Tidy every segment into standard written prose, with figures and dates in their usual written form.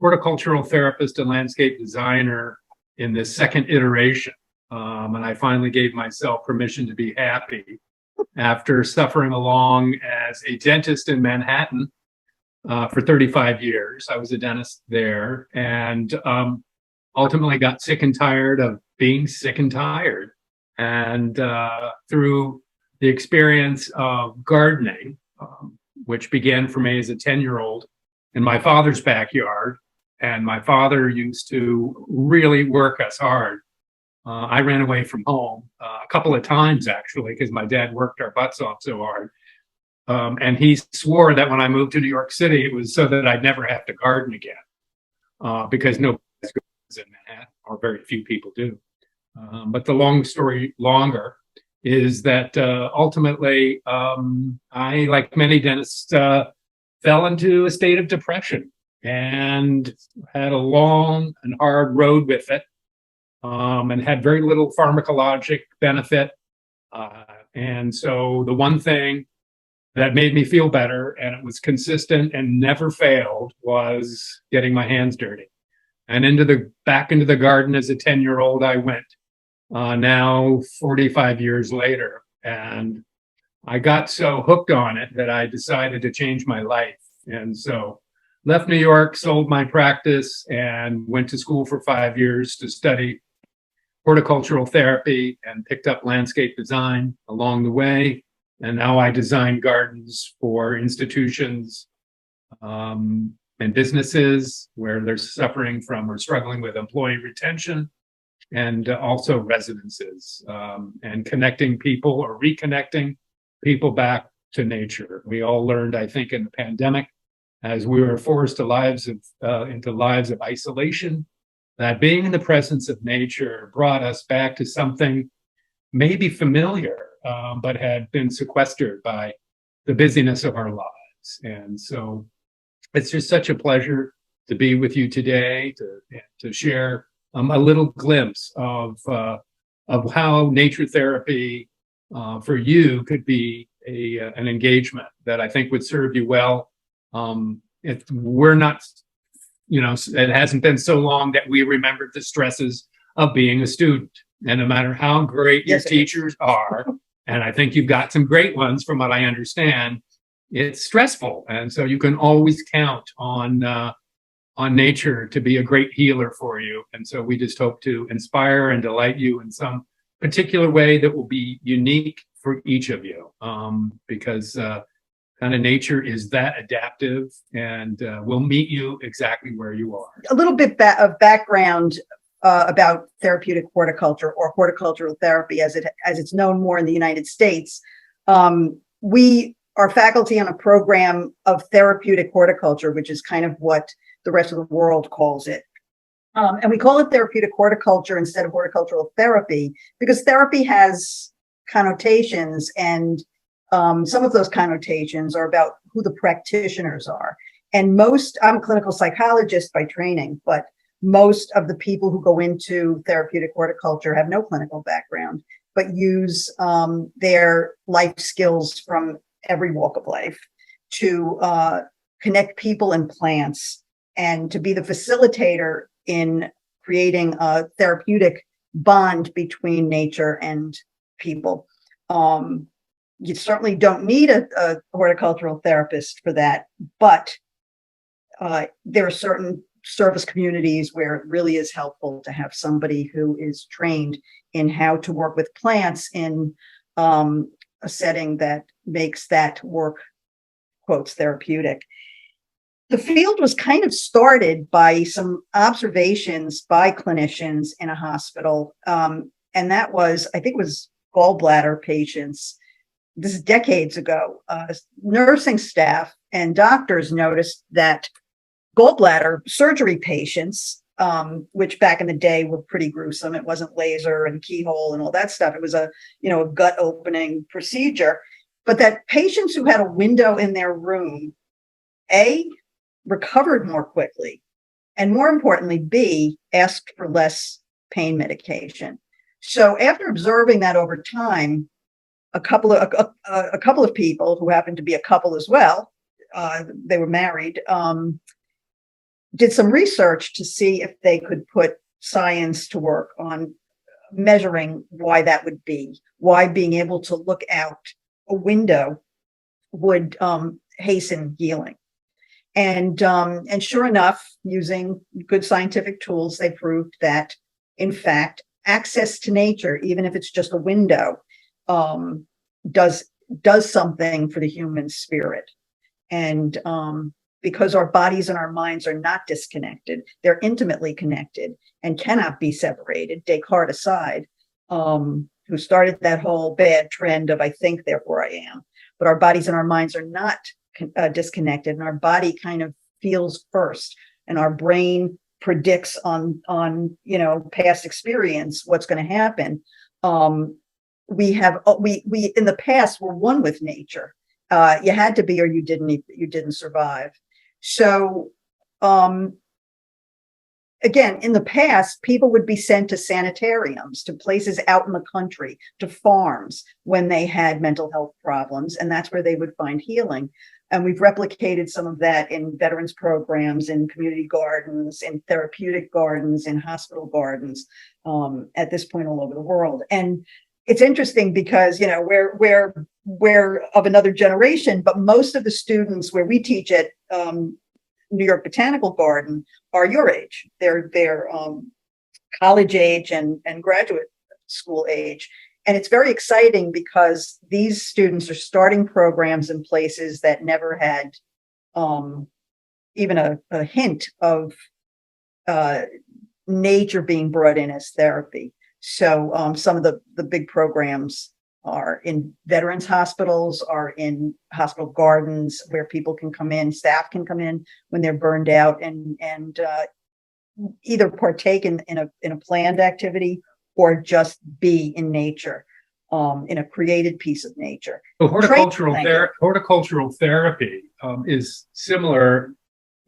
horticultural therapist and landscape designer in this second iteration. And I finally gave myself permission to be happy after suffering along as a dentist in Manhattan for 35 years. I was a dentist there, and ultimately got sick and tired of being sick and tired. And through the experience of gardening, which began for me as a 10-year-old in my father's backyard, and my father used to really work us hard. I ran away from home a couple of times, actually, because my dad worked our butts off so hard. And he swore that when I moved to New York City, it was so that I'd never have to garden again, because nobody gardens in Manhattan, or very few people do. But the long story longer is that ultimately, I, like many dentists, fell into a state of depression and had a long and hard road with it, and had very little pharmacologic benefit. And so the one thing that made me feel better, and it was consistent and never failed, was getting my hands dirty. And back into the garden as a 10-year-old I went, now 45 years later. And I got so hooked on it that I decided to change my life. And so left New York, sold my practice, and went to school for 5 years to study horticultural therapy, and picked up landscape design along the way. And now I design gardens for institutions and businesses where they're suffering from or struggling with employee retention, and also residences, and connecting people or reconnecting people back to nature. We all learned, I think, in the pandemic, as we were forced to into lives of isolation, that being in the presence of nature brought us back to something maybe familiar, but had been sequestered by the busyness of our lives. And so it's just such a pleasure to be with you today, to share a little glimpse of how nature therapy for you could be an engagement that I think would serve you well. If we're not, it hasn't been so long that we remembered the stresses of being a student. And no matter how great your teachers are, and I think you've got some great ones from what I understand, it's stressful. And so you can always count on nature to be a great healer for you. And so we just hope to inspire and delight you in some particular way that will be unique for each of you, because kind of nature is that adaptive, and will meet you exactly where you are. A little bit of background about therapeutic horticulture, or horticultural therapy as it's known more in the United States. We are faculty on a program of therapeutic horticulture, which is kind of what the rest of the world calls it. And we call it therapeutic horticulture instead of horticultural therapy, because therapy has connotations, and some of those connotations are about who the practitioners are. And I'm a clinical psychologist by training, but most of the people who go into therapeutic horticulture have no clinical background, but use their life skills from every walk of life to connect people and plants, and to be the facilitator in creating a therapeutic bond between nature and people. You certainly don't need a horticultural therapist for that, but there are certain service communities where it really is helpful to have somebody who is trained in how to work with plants in a setting that makes that work, quotes, therapeutic. The field was kind of started by some observations by clinicians in a hospital. And that was, I think it was gallbladder patients. This is decades ago. Nursing staff and doctors noticed that gallbladder surgery patients, which back in the day were pretty gruesome. It wasn't laser and keyhole and all that stuff. It was a gut opening procedure. But that patients who had a window in their room, A, recovered more quickly, and more importantly, B, asked for less pain medication. So after observing that over time, a couple of people who happened to be a couple as well, they were married, did some research to see if they could put science to work on measuring why that would be, why being able to look out a window would hasten healing. And sure enough, using good scientific tools, they proved that, in fact, access to nature, even if it's just a window, does something for the human spirit. And because our bodies and our minds are not disconnected, they're intimately connected and cannot be separated. Descartes aside, who started that whole bad trend of "I think, therefore I am." But our bodies and our minds are not disconnected, and our body kind of feels first, and our brain predicts on past experience what's going to happen. We in the past were one with nature. You had to be, or you didn't survive. So again, in the past, people would be sent to sanitariums, to places out in the country, to farms when they had mental health problems, and that's where they would find healing. And we've replicated some of that in veterans programs, in community gardens, in therapeutic gardens, in hospital gardens, at this point all over the world. And it's interesting because, we're of another generation, but most of the students where we teach at New York Botanical Garden are your age. They're college age and graduate school age. And it's very exciting because these students are starting programs in places that never had even a hint of nature being brought in as therapy. So some of the big programs are in veterans hospitals, are in hospital gardens where people can come in, staff can come in when they're burned out and either partake in a planned activity or just be in nature, in a created piece of nature. So horticultural therapy is similar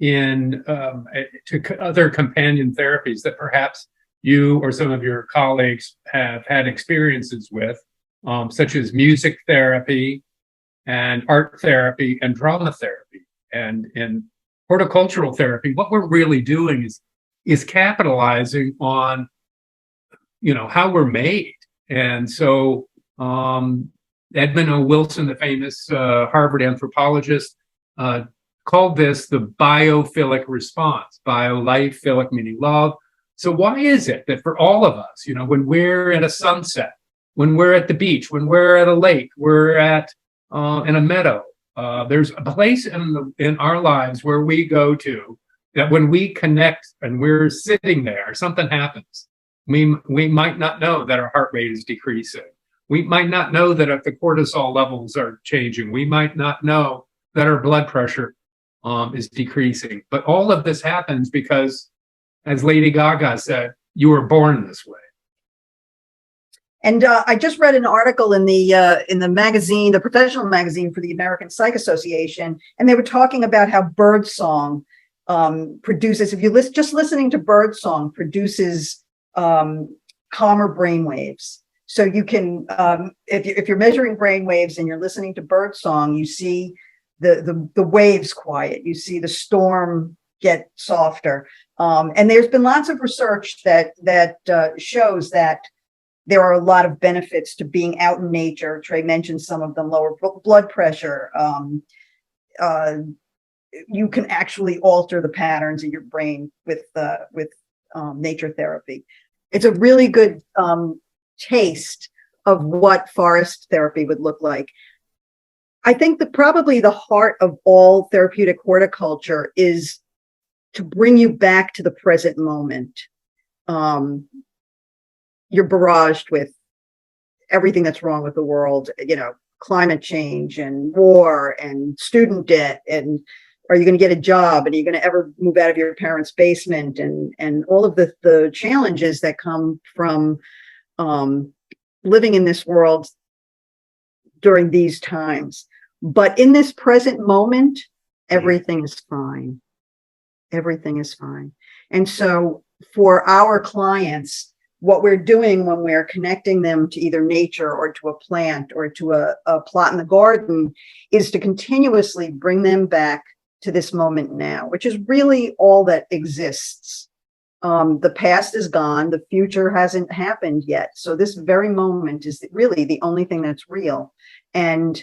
to other companion therapies that perhaps you or some of your colleagues have had experiences with, such as music therapy and art therapy and drama therapy. And in horticultural therapy, what we're really doing is capitalizing on, how we're made. And so Edmund O. Wilson, the famous Harvard anthropologist, called this the biophilic response. Bio, life, philic meaning love. So why is it that for all of us, when we're at a sunset, when we're at the beach, when we're at a lake, we're at in a meadow, there's a place in our lives where we go to that when we connect and we're sitting there, something happens. We might not know that our heart rate is decreasing. We might not know that if the cortisol levels are changing. We might not know that our blood pressure is decreasing. But all of this happens because, as Lady Gaga said, you were born this way. And I just read an article in the magazine, the professional magazine for the American Psych Association, and they were talking about how birdsong produces, if you just listening to birdsong produces calmer brain waves. So you can, if you're measuring brain waves and you're listening to birdsong, you see the waves quiet, you see the storm get softer. And there's been lots of research that shows that there are a lot of benefits to being out in nature. Trey mentioned some of them: lower blood pressure. You can actually alter the patterns in your brain with nature therapy. It's a really good taste of what forest therapy would look like. I think that probably the heart of all therapeutic horticulture is to bring you back to the present moment. You're barraged with everything that's wrong with the world, climate change and war and student debt, and are you going to get a job, and are you going to ever move out of your parents' basement, and all of the challenges that come from living in this world during these times. But in this present moment, everything is fine. Everything is fine. And so for our clients, what we're doing when we're connecting them to either nature or to a plant or to a plot in the garden is to continuously bring them back to this moment now, which is really all that exists. The past is gone. The future hasn't happened yet. So this very moment is really the only thing that's real. And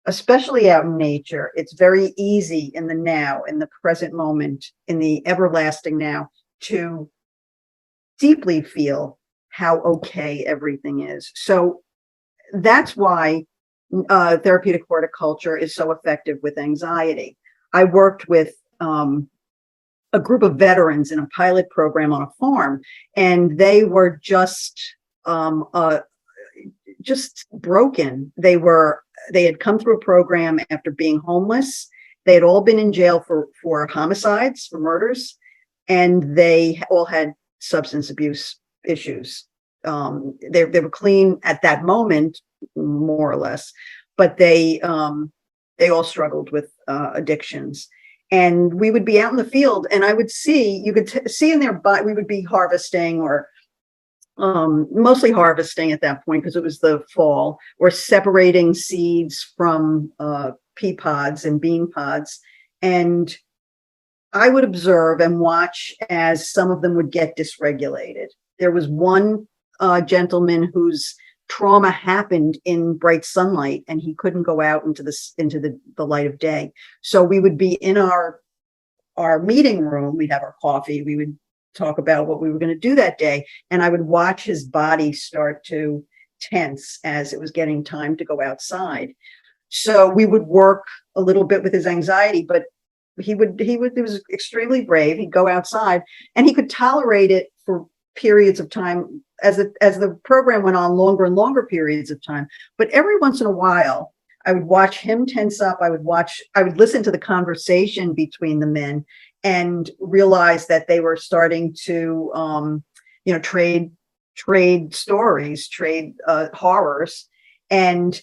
especially out in nature, it's very easy in the now, in the present moment, in the everlasting now, to deeply feel how okay everything is. So that's why therapeutic horticulture is so effective with anxiety. I worked with a group of veterans in a pilot program on a farm, and they were just broken. They had come through a program after being homeless. They had all been in jail for homicides, for murders, and they all had substance abuse issues. They were clean at that moment, more or less, but they all struggled with addictions. And we would be out in the field, and I would see, you could see in their body, we would be harvesting, or mostly harvesting at that point because it was the fall, or separating seeds from pea pods and bean pods. And I would observe and watch as some of them would get dysregulated. There was one gentleman whose trauma happened in bright sunlight, and he couldn't go out into the light of day. So we would be in our meeting room. We'd have our coffee. We would talk about what we were going to do that day, and I would watch his body start to tense as it was getting time to go outside. So we would work a little bit with his anxiety, but he was extremely brave. He'd go outside, and he could tolerate it for periods of time as the program went on, longer and longer periods of time. But every once in a while, I would watch him tense up. I would listen to the conversation between the men and realize that they were starting to, trade stories, trade horrors. And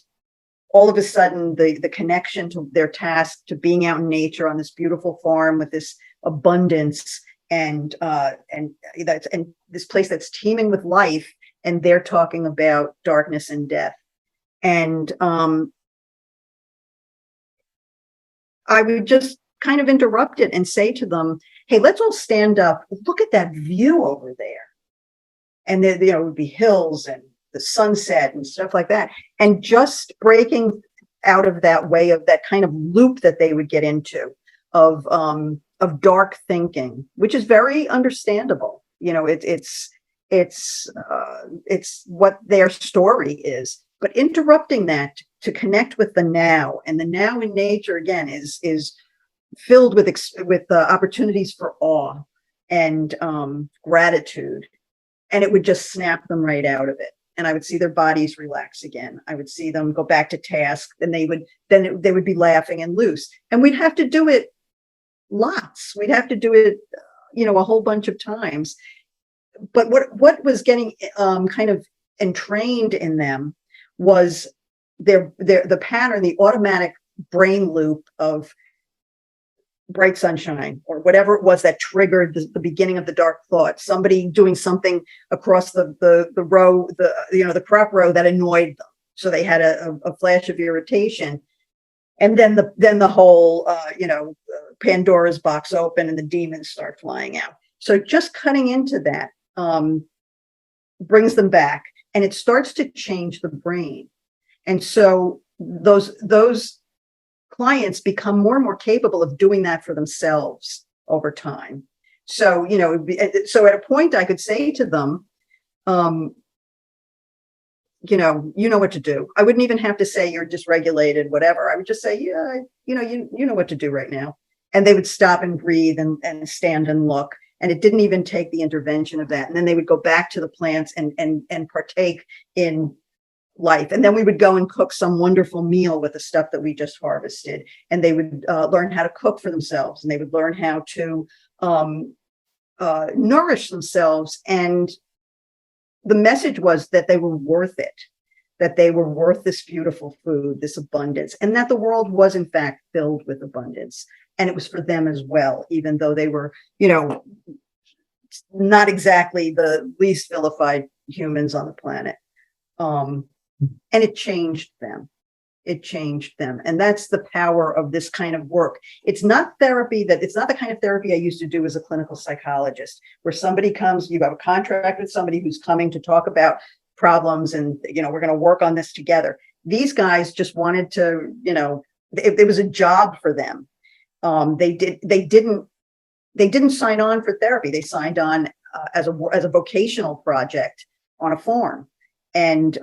all of a sudden, the connection to their task, to being out in nature on this beautiful farm with this abundance and this place that's teeming with life, and they're talking about darkness and death. And I would just kind of interrupt it and say to them, "Hey, let's all stand up. Look at that view over there." And there, it would be hills and the sunset and stuff like that. And just breaking out of that way, of that kind of loop that they would get into of dark thinking, which is very understandable. It's what their story is. But interrupting that to connect with the now, and the now in nature again is filled with opportunities for awe and gratitude, and it would just snap them right out of it. And I would see their bodies relax again. I would see them go back to task, and they would be laughing and loose. And we'd have to do it lots. We'd have to do it, a whole bunch of times. But what was getting kind of entrained in them was the pattern, the automatic brain loop of bright sunshine, or whatever it was that triggered the beginning of the dark thought. Somebody doing something across the row, the crop row, that annoyed them, so they had a flash of irritation, and then the whole Pandora's box open and the demons start flying out. So just cutting into that brings them back, and it starts to change the brain. And so those clients become more and more capable of doing that for themselves over time. So, so at a point I could say to them, you know what to do. I wouldn't even have to say you're dysregulated, whatever. I would just say, yeah, you know what to do right now. And they would stop and breathe and stand and look. And it didn't even take the intervention of that. And then they would go back to the plants and partake in life. And then we would go and cook some wonderful meal with the stuff that we just harvested. And they would learn how to cook for themselves, and they would learn how to nourish themselves. And the message was that they were worth it, that they were worth this beautiful food, this abundance, and that the world was in fact filled with abundance. And it was for them as well, even though they were, not exactly the least vilified humans on the planet. And it changed them. it changed them. And that's the power of this kind of work. It's not it's not the kind of therapy I used to do as a clinical psychologist, where somebody comes, you have a contract with somebody who's coming to talk about problems and, we're going to work on this together. These guys just wanted to, it was a job for them. They didn't sign on for therapy. They signed on as a vocational project on a farm. And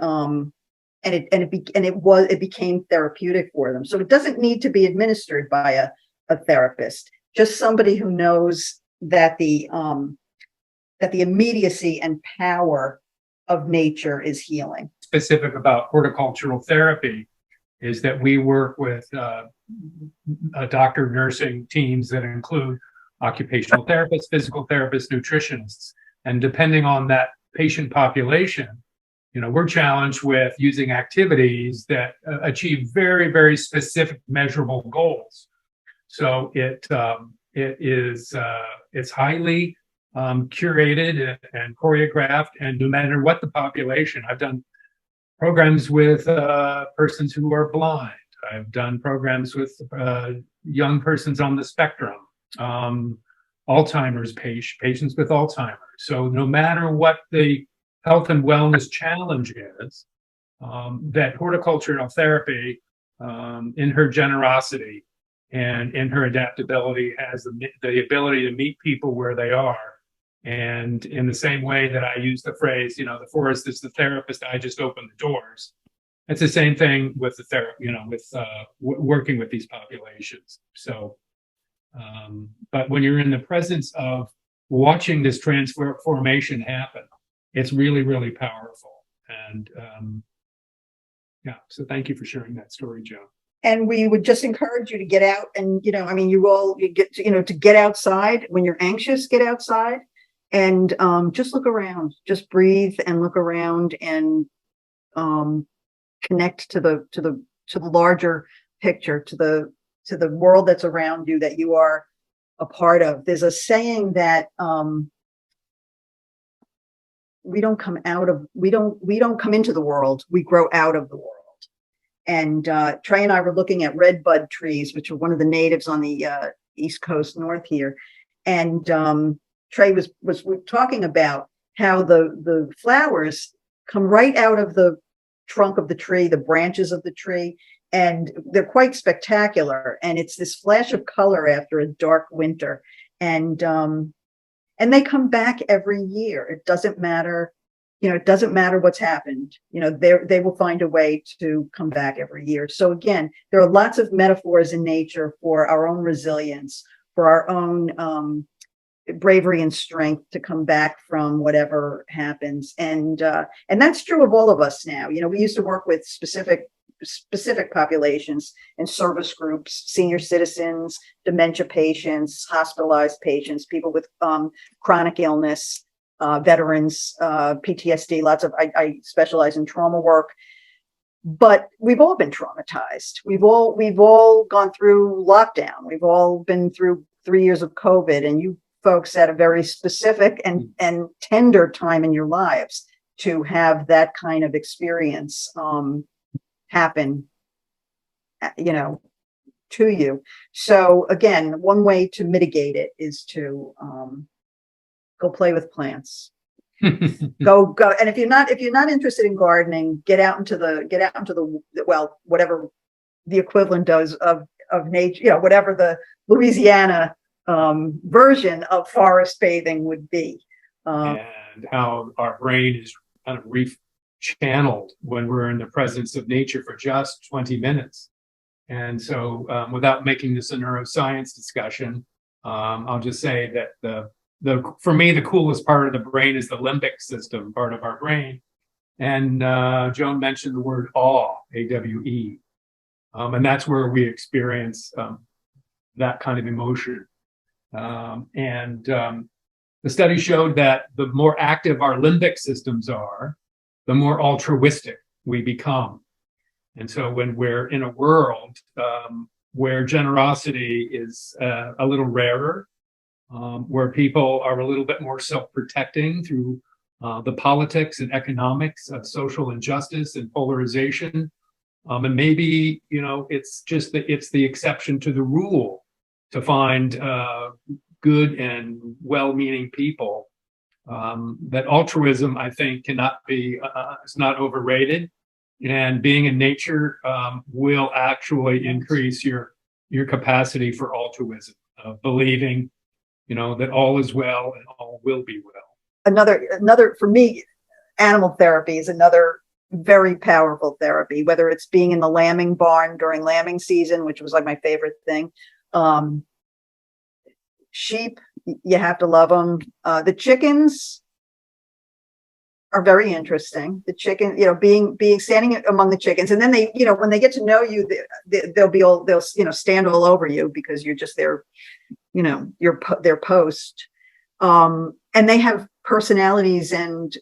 it became therapeutic for them. So it doesn't need to be administered by a therapist, just somebody who knows that the immediacy and power of nature is healing. Specific about horticultural therapy is that we work with doctor nursing teams that include occupational therapists, physical therapists, nutritionists, and depending on that patient population, we're challenged with using activities that achieve very, very specific measurable goals. So it's highly curated and choreographed, and no matter what the population. I've done programs with persons who are blind. I've done programs with young persons on the spectrum, Alzheimer's patients with Alzheimer's. So no matter what the health and wellness challenge is, that horticultural therapy, in her generosity and in her adaptability, has the ability to meet people where they are. And in the same way that I use the phrase, the forest is the therapist, I just open the doors. It's the same thing with the therapy, with working with these populations. So, but when you're in the presence of watching this transformation happen, it's really, really powerful. And so thank you for sharing that story, Joan. And we would just encourage you to get out and, you get to get outside. When you're anxious, get outside and just look around, just breathe and look around and connect to the larger picture, to the world that's around you that you are a part of. There's a saying that we don't come into the world, we grow out of the world. And Trey and I were looking at redbud trees, which are one of the natives on the East Coast north here. And Trey was talking about how the flowers come right out of the trunk of the tree, the branches of the tree, and they're quite spectacular. And it's this flash of color after a dark winter. And they come back every year. It doesn't matter. It doesn't matter what's happened. They will find a way to come back every year. So again, there are lots of metaphors in nature for our own resilience, for our own bravery and strength to come back from whatever happens. And that's true of all of us now. We used to work with specific populations and service groups, senior citizens, dementia patients, hospitalized patients, people with chronic illness, veterans, PTSD, I specialize in trauma work, but we've all been traumatized. We've all gone through lockdown. We've all been through 3 years of COVID, and you folks at a very specific and tender time in your lives to have that kind of experience happen, to you. So again, one way to mitigate it is to go play with plants. go. And if you're not interested in gardening, get out into the whatever the equivalent does of nature, whatever the Louisiana version of forest bathing would be. And how our brain is kind of channeled when we're in the presence of nature for just 20 minutes. And so without making this a neuroscience discussion, I'll just say that for me, the coolest part of the brain is the limbic system part of our brain. And Joan mentioned the word awe, A-W-E. And that's where we experience that kind of emotion. The study showed that the more active our limbic systems are, the more altruistic we become. And so when we're in a world where generosity is a little rarer, where people are a little bit more self-protecting through the politics and economics of social injustice and polarization, And maybe, it's just it's the exception to the rule to find good and well-meaning people. That altruism, I think, is not overrated. And being in nature will actually increase your capacity for altruism, believing, that all is well and all will be well. Another for me, animal therapy is another very powerful therapy, whether it's being in the lambing barn during lambing season, which was like my favorite thing. Sheep, you have to love them. The chickens are very interesting. The chicken, being standing among the chickens, and then they, when they get to know you, they'll stand all over you because you're just their post. And they have personalities and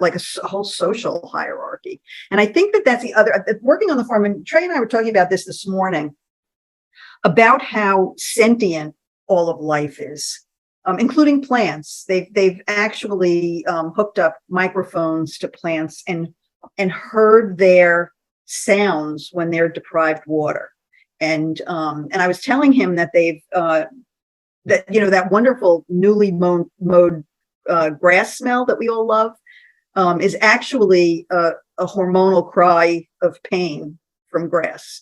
like a whole social hierarchy. And I think that's the other, working on the farm, and Trey and I were talking about this morning, about how sentient all of life is, including plants. They've actually hooked up microphones to plants and heard their sounds when they're deprived water. And I was telling him that they've that wonderful newly mowed grass smell that we all love is actually a hormonal cry of pain from grass.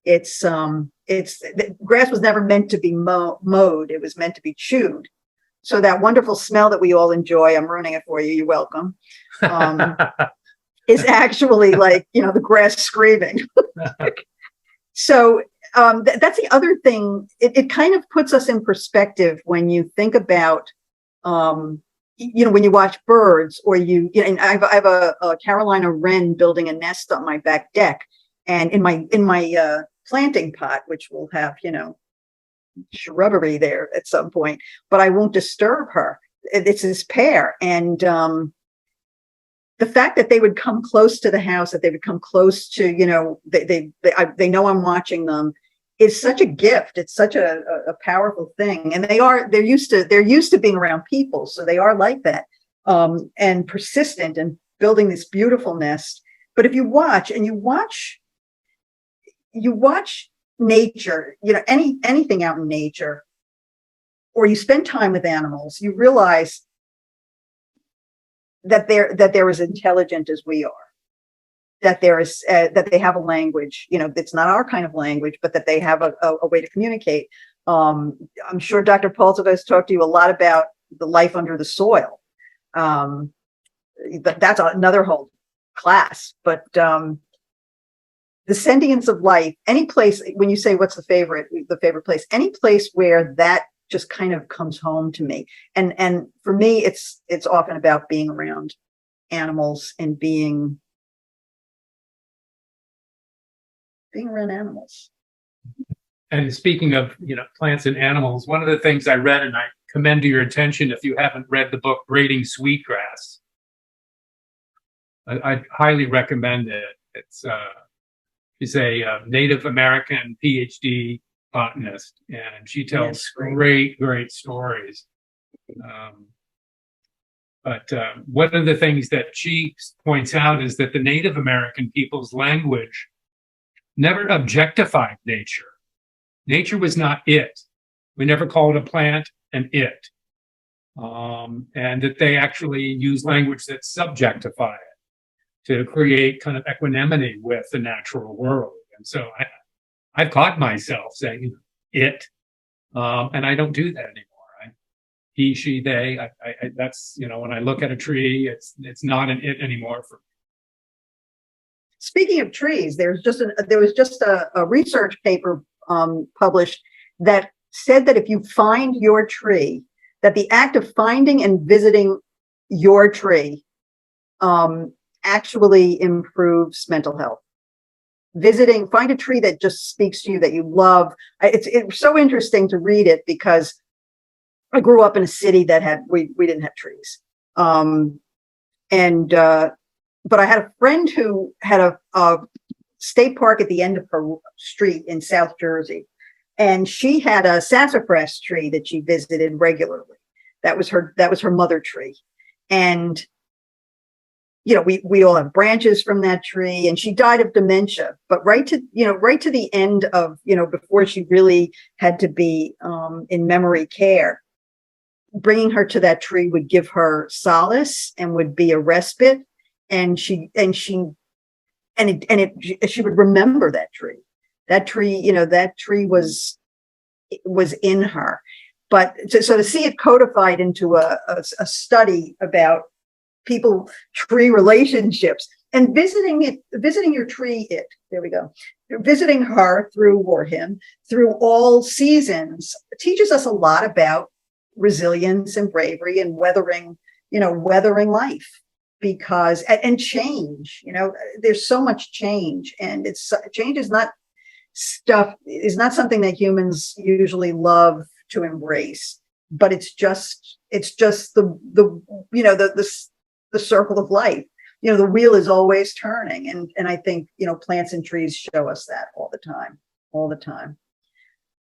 Grass was never meant to be mowed. It was meant to be chewed. So that wonderful smell that we all enjoy, I'm ruining it for you, you're welcome, is actually like, the grass screaming. So that's the other thing. It kind of puts us in perspective when you think about, when you watch birds, or and I have a Carolina wren building a nest on my back deck, and in my planting pot, which will have, shrubbery there at some point, but I won't disturb her. It's this pair. And the fact that they would come close to the house, that they would come close to, they know I'm watching them, is such a gift. It's such a powerful thing. And they're used to being around people. So they are like that, and persistent and building this beautiful nest. But if you watch nature, anything out in nature, or you spend time with animals, you realize that they're as intelligent as we are, that that they have a language, it's not our kind of language, but that they have a way to communicate. I'm sure Dr. Polzova has talked to you a lot about the life under the soil. That's another whole class, but the sentience of life, any place, when you say what's the favorite place, any place where that just kind of comes home to me. And for me, it's often about being around animals and being around animals. And speaking of, plants and animals, one of the things I read, and I commend to your attention if you haven't read the book, Braiding Sweetgrass. I highly recommend it. She's a Native American PhD botanist, and she tells great stories. But one of the things that she points out is that the Native American people's language never objectified nature. Nature was not it. We never called a plant an it. And that they actually use language that subjectify it to create kind of equanimity with the natural world. And so I've caught myself saying it, and I don't do that anymore. He, she, they, that's, when I look at a tree, it's not an it anymore for me. Speaking of trees, there was just a research paper published that said that if you find your tree, that the act of finding and visiting your tree actually improves mental health. Find a tree that just speaks to you, that you love. It's so interesting to read it, because I grew up in a city that we didn't have trees. But I had a friend who had a state park at the end of her street in South Jersey. And she had a sassafras tree that she visited regularly. That was her mother tree. And we all have branches from that tree, and she died of dementia, but right to the end of, before she really had to be in memory care, bringing her to that tree would give her solace and would be a respite. And she would remember that tree. That tree was in her. But so to see it codified into a study about people tree relationships and visiting your tree, visiting her or him through all seasons teaches us a lot about resilience and bravery and weathering life, because and change. There's so much change, and change is not something that humans usually love to embrace, but it's just the circle of life. The wheel is always turning, and I think plants and trees show us that all the time.